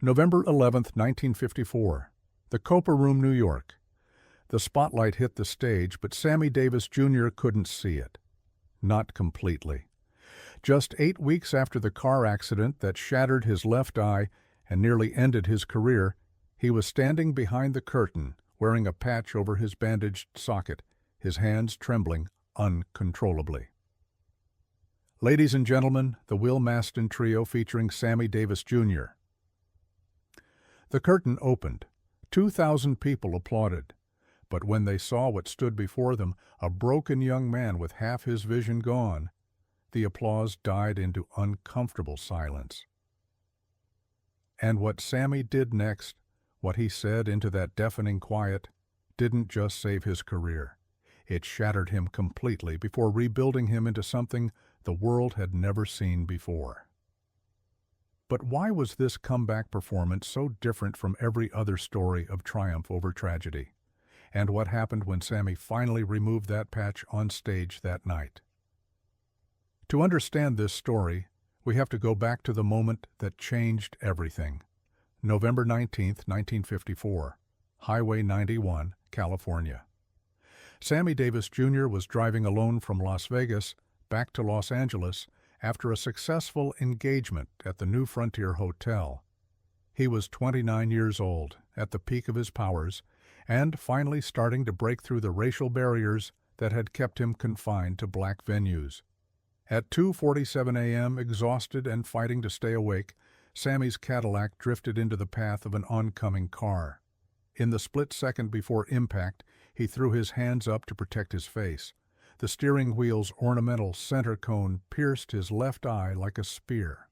November 11, 1954. The Copa Room, New York. The spotlight hit the stage, but Sammy Davis Jr. couldn't see it. Not completely. Just 8 weeks after the car accident that shattered his left eye and nearly ended his career, he was standing behind the curtain, wearing a patch over his bandaged socket, his hands trembling uncontrollably. Ladies and gentlemen, the Will Mastin Trio featuring Sammy Davis Jr. The curtain opened. 2,000 people applauded. But when they saw what stood before them, a broken young man with half his vision gone, the applause died into uncomfortable silence. And what Sammy did next, what he said into that deafening quiet, didn't just save his career. It shattered him completely before rebuilding him into something the world had never seen before. But why was this comeback performance so different from every other story of triumph over tragedy? And what happened when Sammy finally removed that patch on stage that night? To understand this story, we have to go back to the moment that changed everything. November 19, 1954, Highway 91, California. Sammy Davis Jr. was driving alone from Las Vegas back to Los Angeles after a successful engagement at the New Frontier Hotel. He was 29 years old, at the peak of his powers, and finally starting to break through the racial barriers that had kept him confined to black venues. At 2:47 a.m., exhausted and fighting to stay awake, Sammy's Cadillac drifted into the path of an oncoming car. In the split second before impact, he threw his hands up to protect his face. The steering wheel's ornamental center cone pierced his left eye like a spear.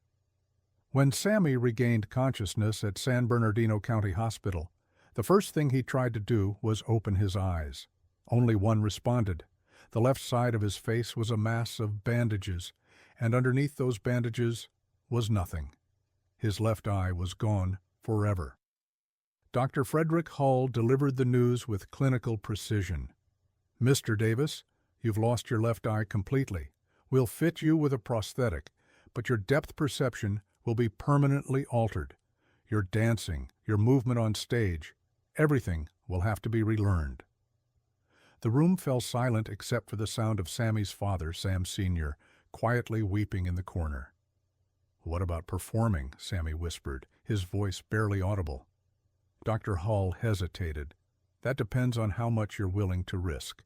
When Sammy regained consciousness at San Bernardino County Hospital, the first thing he tried to do was open his eyes. Only one responded. The left side of his face was a mass of bandages, and underneath those bandages was nothing. His left eye was gone forever. Dr. Frederick Hull delivered the news with clinical precision. "Mr. Davis, you've lost your left eye completely. We'll fit you with a prosthetic, but your depth perception will be permanently altered. Your dancing, your movement on stage, everything will have to be relearned." The room fell silent except for the sound of Sammy's father, Sam Sr., quietly weeping in the corner. "What about performing?" Sammy whispered, his voice barely audible. Dr. Hull hesitated. "That depends on how much you're willing to risk.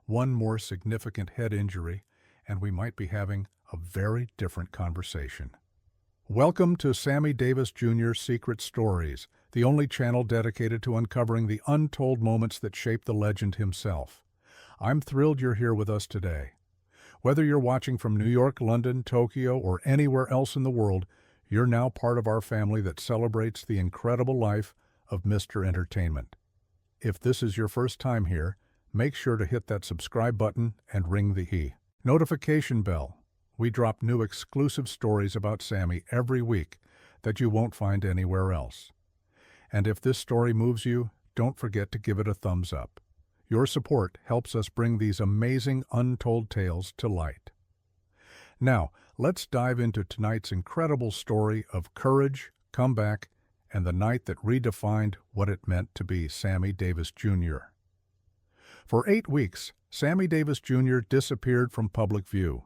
One more significant head injury, and we might be having a very different conversation." Welcome to Sammy Davis Jr.'s Secret Stories, the only channel dedicated to uncovering the untold moments that shaped the legend himself. I'm thrilled you're here with us today. Whether you're watching from New York, London, Tokyo, or anywhere else in the world, you're now part of our family that celebrates the incredible life of Mr. Entertainment. If this is your first time here, make sure to hit that subscribe button and ring the notification bell. We drop new exclusive stories about Sammy every week that you won't find anywhere else. And if this story moves you, don't forget to give it a thumbs up. Your support helps us bring these amazing untold tales to light. Now, let's dive into tonight's incredible story of courage, comeback, and the night that redefined what it meant to be Sammy Davis Jr. For 8 weeks, Sammy Davis Jr. disappeared from public view.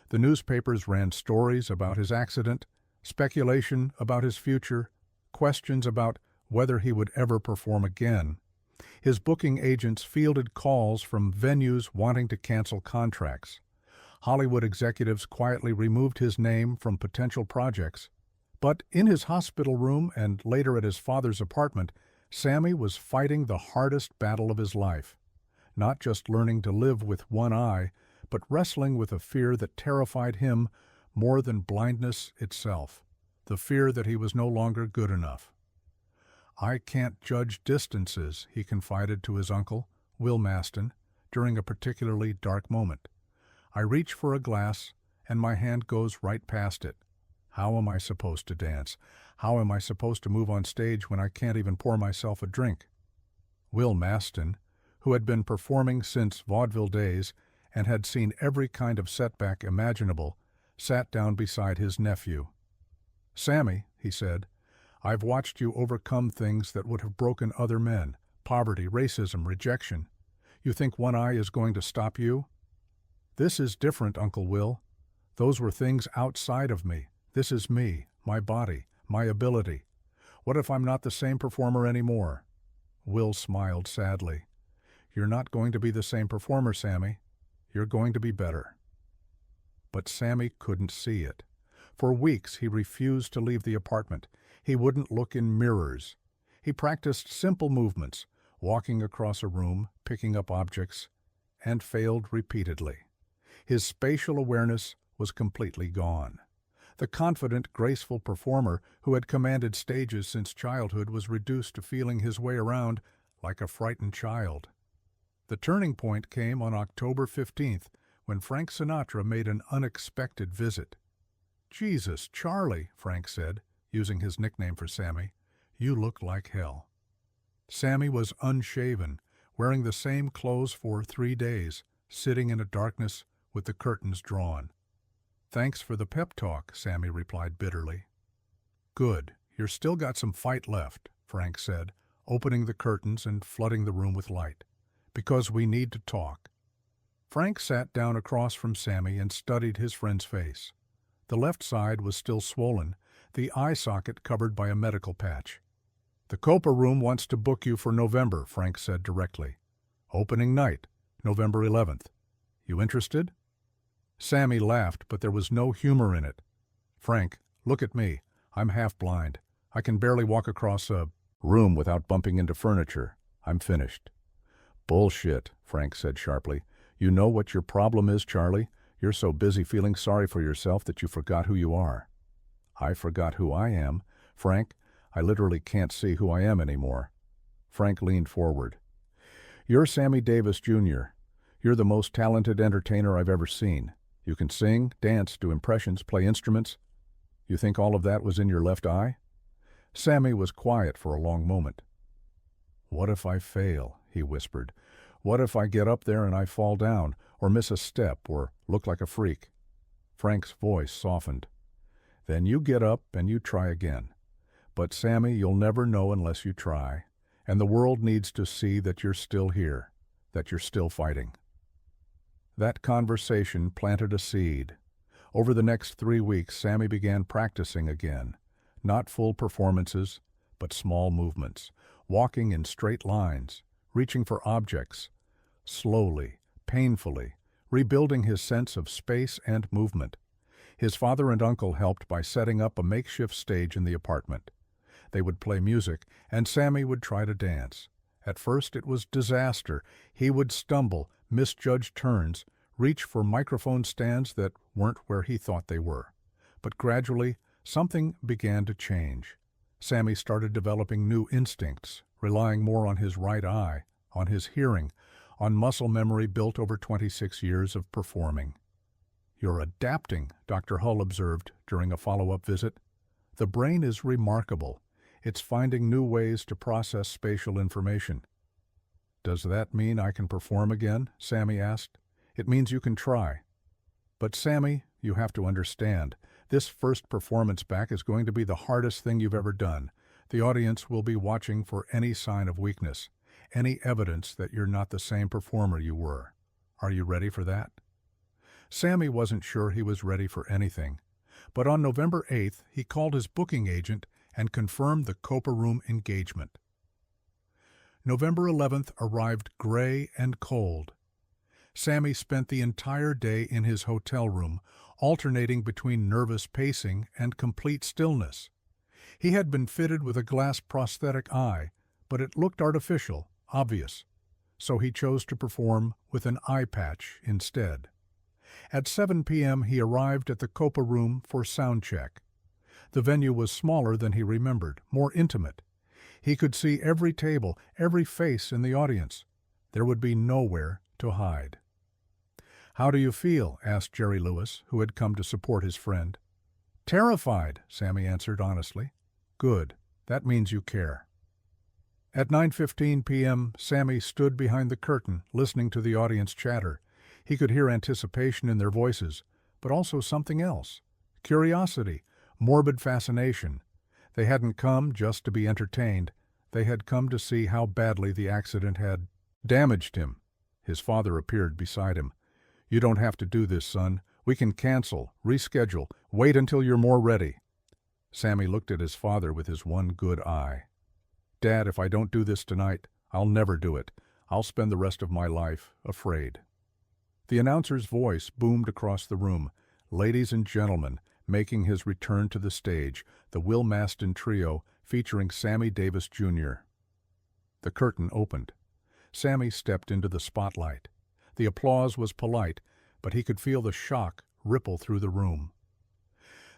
The newspapers ran stories about his accident, speculation about his future, questions about whether he would ever perform again. His booking agents fielded calls from venues wanting to cancel contracts. Hollywood executives quietly removed his name from potential projects. But in his hospital room and later at his father's apartment, Sammy was fighting the hardest battle of his life. Not just learning to live with one eye, but wrestling with a fear that terrified him more than blindness itself, the fear that he was no longer good enough. "I can't judge distances," he confided to his uncle, Will Mastin, during a particularly dark moment. "I reach for a glass, and my hand goes right past it. How am I supposed to dance? How am I supposed to move on stage when I can't even pour myself a drink?" Will Mastin, who had been performing since vaudeville days and had seen every kind of setback imaginable, sat down beside his nephew. "Sammy," he said, I've watched you overcome things that would have broken other men: poverty, racism, rejection. You think one eye is going to stop you? This is different, Uncle Will. Those were things outside of me. This is me, my body, my ability. What if I'm not the same performer anymore?" Will smiled sadly. "You're not going to be the same performer, Sammy. You're going to be better." But Sammy couldn't see it. For weeks he refused to leave the apartment. He wouldn't look in mirrors. He practiced simple movements, walking across a room, picking up objects, and failed repeatedly. His spatial awareness was completely gone. The confident, graceful performer who had commanded stages since childhood was reduced to feeling his way around like a frightened child. The turning point came on October 15th, when Frank Sinatra made an unexpected visit. "Jesus, Charlie," Frank said, using his nickname for Sammy, "you look like hell." Sammy was unshaven, wearing the same clothes for 3 days, sitting in a darkness with the curtains drawn. "Thanks for the pep talk," Sammy replied bitterly. "Good, you're still got some fight left," Frank said, opening the curtains and flooding the room with light, "because we need to talk." Frank sat down across from Sammy and studied his friend's face. The left side was still swollen, the eye socket covered by a medical patch. "The Copa Room wants to book you for November," Frank said directly. "Opening night, November 11th. You interested?" Sammy laughed, but there was no humor in it. "Frank, look at me. I'm half blind. I can barely walk across a room without bumping into furniture. I'm finished." "Bullshit," Frank said sharply. "You know what your problem is, Charlie? You're so busy feeling sorry for yourself that you forgot who you are." "I forgot who I am. Frank, I literally can't see who I am anymore." Frank leaned forward. "You're Sammy Davis Jr. You're the most talented entertainer I've ever seen. You can sing, dance, do impressions, play instruments. You think all of that was in your left eye?" Sammy was quiet for a long moment. "What if I fail?" he whispered. "What if I get up there and I fall down, or miss a step, or look like a freak?" Frank's voice softened. "Then you get up and you try again. But Sammy, you'll never know unless you try, and the world needs to see that you're still here, that you're still fighting." That conversation planted a seed. Over the next 3 weeks, Sammy began practicing again. Not full performances, but small movements, walking in straight lines, reaching for objects, slowly, painfully, rebuilding his sense of space and movement. His father and uncle helped by setting up a makeshift stage in the apartment. They would play music, and Sammy would try to dance. At first it was disaster. He would stumble, misjudge turns, reach for microphone stands that weren't where he thought they were. But gradually, something began to change. Sammy started developing new instincts, relying more on his right eye, on his hearing, on muscle memory built over 26 years of performing. "You're adapting," Dr. Hull observed during a follow-up visit. "The brain is remarkable. It's finding new ways to process spatial information." "Does that mean I can perform again?" Sammy asked. "It means you can try." "But Sammy, you have to understand, this first performance back is going to be the hardest thing you've ever done. The audience will be watching for any sign of weakness, any evidence that you're not the same performer you were. Are you ready for that?" Sammy wasn't sure he was ready for anything, but on November 8th he called his booking agent and confirmed the Copa Room engagement. November 11th arrived gray and cold. Sammy spent the entire day in his hotel room, alternating between nervous pacing and complete stillness. He had been fitted with a glass prosthetic eye, but it looked artificial, obvious, so he chose to perform with an eye patch instead. At 7 p.m. he arrived at the Copa Room for sound check. The venue was smaller than he remembered, more intimate. He could see every table, every face in the audience. There would be nowhere to hide. "How do you feel?" asked Jerry Lewis, who had come to support his friend. "Terrified," Sammy answered honestly. "Good. That means you care." At 9:15 p.m., Sammy stood behind the curtain, listening to the audience chatter. He could hear anticipation in their voices, but also something else: curiosity, morbid fascination. They hadn't come just to be entertained. They had come to see how badly the accident had damaged him. His father appeared beside him. "You don't have to do this, son. We can cancel, reschedule, wait until you're more ready." Sammy looked at his father with his one good eye. "Dad, if I don't do this tonight, I'll never do it. I'll spend the rest of my life afraid." The announcer's voice boomed across the room. "Ladies and gentlemen, making his return to the stage, the Will Maston Trio featuring Sammy Davis Jr." The curtain opened. Sammy stepped into the spotlight. The applause was polite, but he could feel the shock ripple through the room.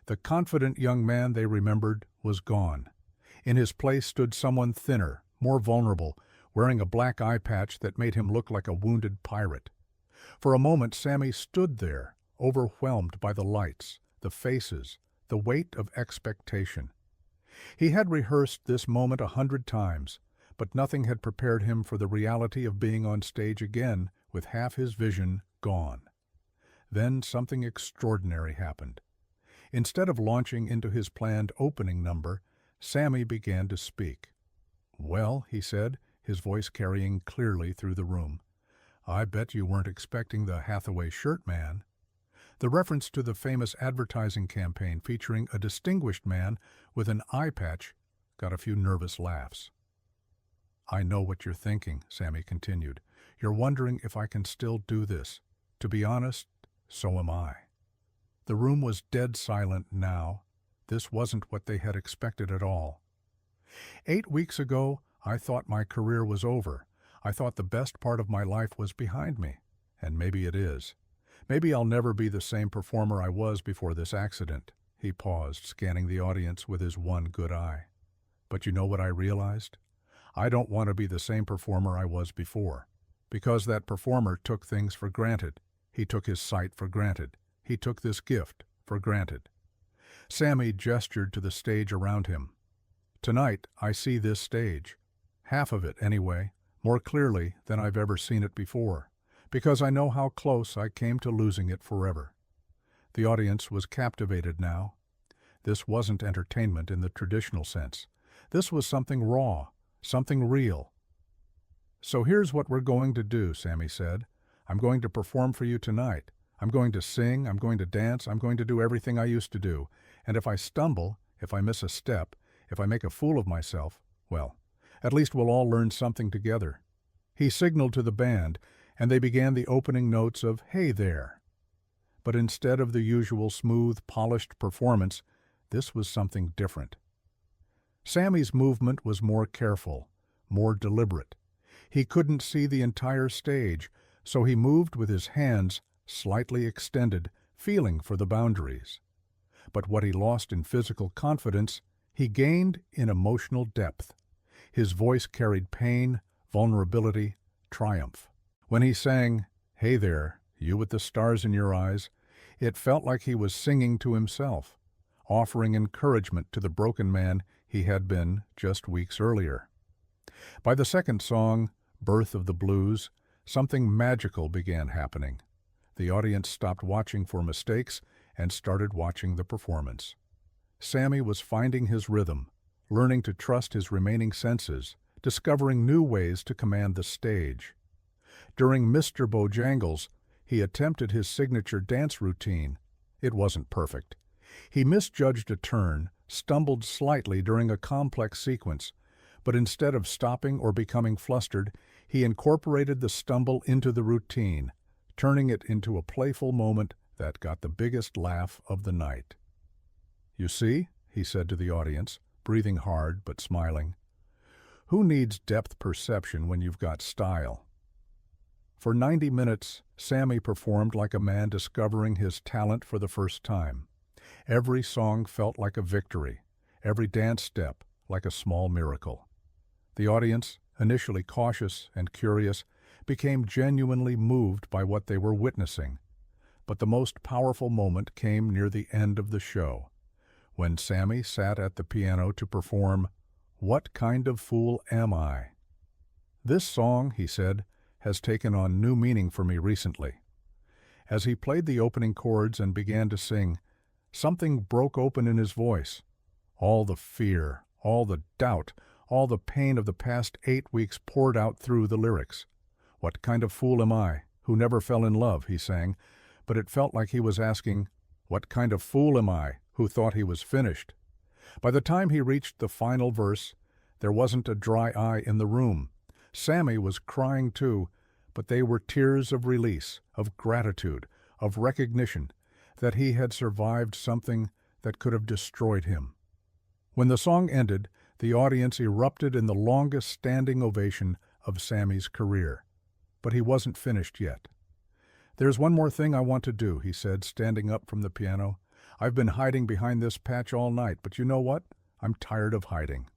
The confident young man they remembered was gone. In his place stood someone thinner, more vulnerable, wearing a black eye patch that made him look like a wounded pirate. For a moment Sammy stood there, overwhelmed by the lights, the faces, the weight of expectation. He had rehearsed this moment 100 times, but nothing had prepared him for the reality of being on stage again with half his vision gone. Then something extraordinary happened. Instead of launching into his planned opening number, Sammy began to speak. "Well," he said, his voice carrying clearly through the room, "I bet you weren't expecting the Hathaway shirt man." The reference to the famous advertising campaign featuring a distinguished man with an eye patch got a few nervous laughs. "I know what you're thinking," Sammy continued. "You're wondering if I can still do this. To be honest, so am I." The room was dead silent now. This wasn't what they had expected at all. 8 weeks ago, I thought my career was over. I thought the best part of my life was behind me. And maybe it is. Maybe I'll never be the same performer I was before this accident." He paused, scanning the audience with his one good eye. "But you know what I realized? I don't want to be the same performer I was before. Because that performer took things for granted. He took his sight for granted. He took this gift for granted." Sammy gestured to the stage around him. "Tonight, I see this stage. Half of it, anyway, more clearly than I've ever seen it before, because I know how close I came to losing it forever." The audience was captivated now. This wasn't entertainment in the traditional sense. This was something raw, something real. "So here's what we're going to do," Sammy said. "I'm going to perform for you tonight. I'm going to sing, I'm going to dance, I'm going to do everything I used to do. And if I stumble, if I miss a step, if I make a fool of myself, well, at least we'll all learn something together." He signaled to the band, and they began the opening notes of "Hey There." But instead of the usual smooth, polished performance, this was something different. Sammy's movement was more careful, more deliberate. He couldn't see the entire stage, so he moved with his hands slightly extended, feeling for the boundaries. But what he lost in physical confidence, he gained in emotional depth. His voice carried pain, vulnerability, triumph. When he sang, "Hey There, You with the Stars in Your Eyes," it felt like he was singing to himself, offering encouragement to the broken man he had been just weeks earlier. By the second song, "Birth of the Blues," something magical began happening. The audience stopped watching for mistakes and started watching the performance. Sammy was finding his rhythm, learning to trust his remaining senses, discovering new ways to command the stage. During Mr. Bojangles, he attempted his signature dance routine. It wasn't perfect. He misjudged a turn, stumbled slightly during a complex sequence, but instead of stopping or becoming flustered, he incorporated the stumble into the routine, turning it into a playful moment that got the biggest laugh of the night. "You see," he said to the audience, breathing hard but smiling, "who needs depth perception when you've got style?" For 90 minutes, Sammy performed like a man discovering his talent for the first time. Every song felt like a victory, every dance step like a small miracle. The audience, initially cautious and curious, became genuinely moved by what they were witnessing. But the most powerful moment came near the end of the show, when Sammy sat at the piano to perform "What Kind of Fool Am I?" "This song," he said, "has taken on new meaning for me recently." As he played the opening chords and began to sing, something broke open in his voice, All the fear, all the doubt, all the pain of the past 8 weeks poured out through the lyrics. "What kind of fool am I, who never fell in love," he sang, but it felt like he was asking, "What kind of fool am I, who thought he was finished?" By the time he reached the final verse, there wasn't a dry eye in the room. Sammy was crying too, but they were tears of release, of gratitude, of recognition that he had survived something that could have destroyed him. When the song ended, the audience erupted in the longest standing ovation of Sammy's career. But he wasn't finished yet. "There's one more thing I want to do," he said, standing up from the piano. "I've been hiding behind this patch all night, but you know what? I'm tired of hiding."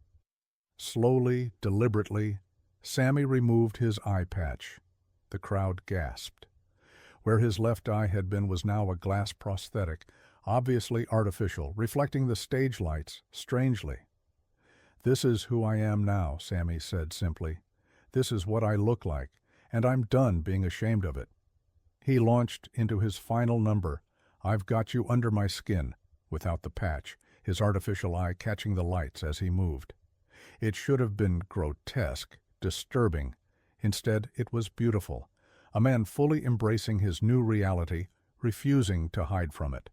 Slowly, deliberately, Sammy removed his eye patch. The crowd gasped. Where his left eye had been was now a glass prosthetic, obviously artificial, reflecting the stage lights strangely. "This is who I am now," Sammy said simply. "This is what I look like, and I'm done being ashamed of it." He launched into his final number, "I've Got You Under My Skin," without the patch, his artificial eye catching the lights as he moved. It should have been grotesque, disturbing. Instead, it was beautiful. A man fully embracing his new reality, refusing to hide from it.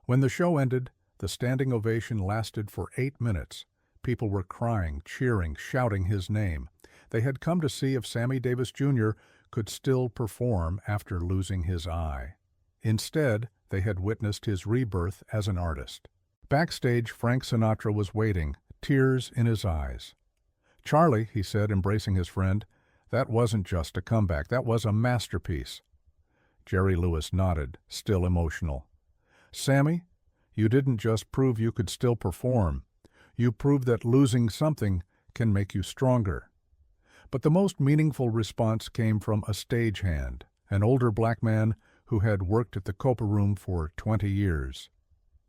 When the show ended, the standing ovation lasted for 8 minutes. People were crying, cheering, shouting his name. They had come to see if Sammy Davis Jr. could still perform after losing his eye. Instead, they had witnessed his rebirth as an artist. Backstage, Frank Sinatra was waiting, tears in his eyes. "Charlie," he said, embracing his friend, "that wasn't just a comeback, that was a masterpiece." Jerry Lewis nodded, still emotional. "Sammy, you didn't just prove you could still perform. You proved that losing something can make you stronger." But the most meaningful response came from a stagehand, an older black man who had worked at the Copa Room for 20 years.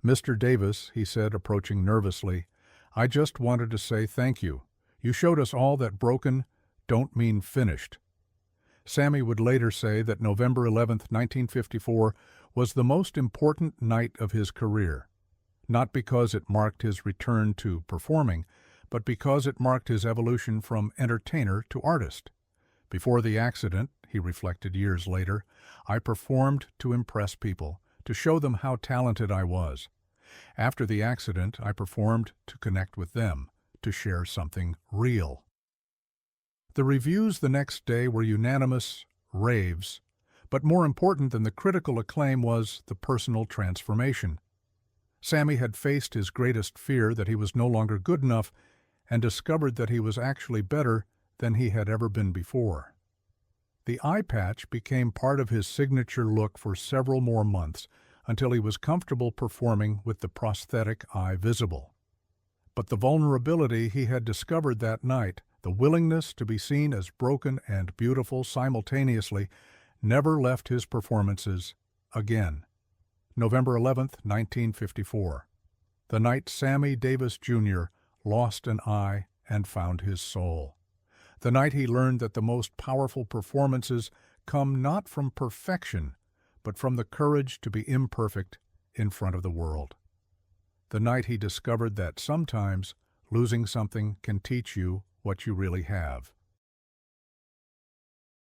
"Mr. Davis," he said, approaching nervously, "I just wanted to say thank you. You showed us all that broken don't mean finished." Sammy would later say that November 11th, 1954, was the most important night of his career, not because it marked his return to performing, but because it marked his evolution from entertainer to artist. "Before the accident," he reflected years later, "I performed to impress people, to show them how talented I was. After the accident, I performed to connect with them, to share something real." The reviews the next day were unanimous raves, but more important than the critical acclaim was the personal transformation. Sammy had faced his greatest fear, that he was no longer good enough, and discovered that he was actually better than he had ever been before. The eye patch became part of his signature look for several more months, until he was comfortable performing with the prosthetic eye visible. But the vulnerability he had discovered that night, the willingness to be seen as broken and beautiful simultaneously, never left his performances again. November 11th, 1954. The night Sammy Davis Jr. lost an eye and found his soul. The night he learned that the most powerful performances come not from perfection, but from the courage to be imperfect in front of the world. The night he discovered that sometimes losing something can teach you what you really have.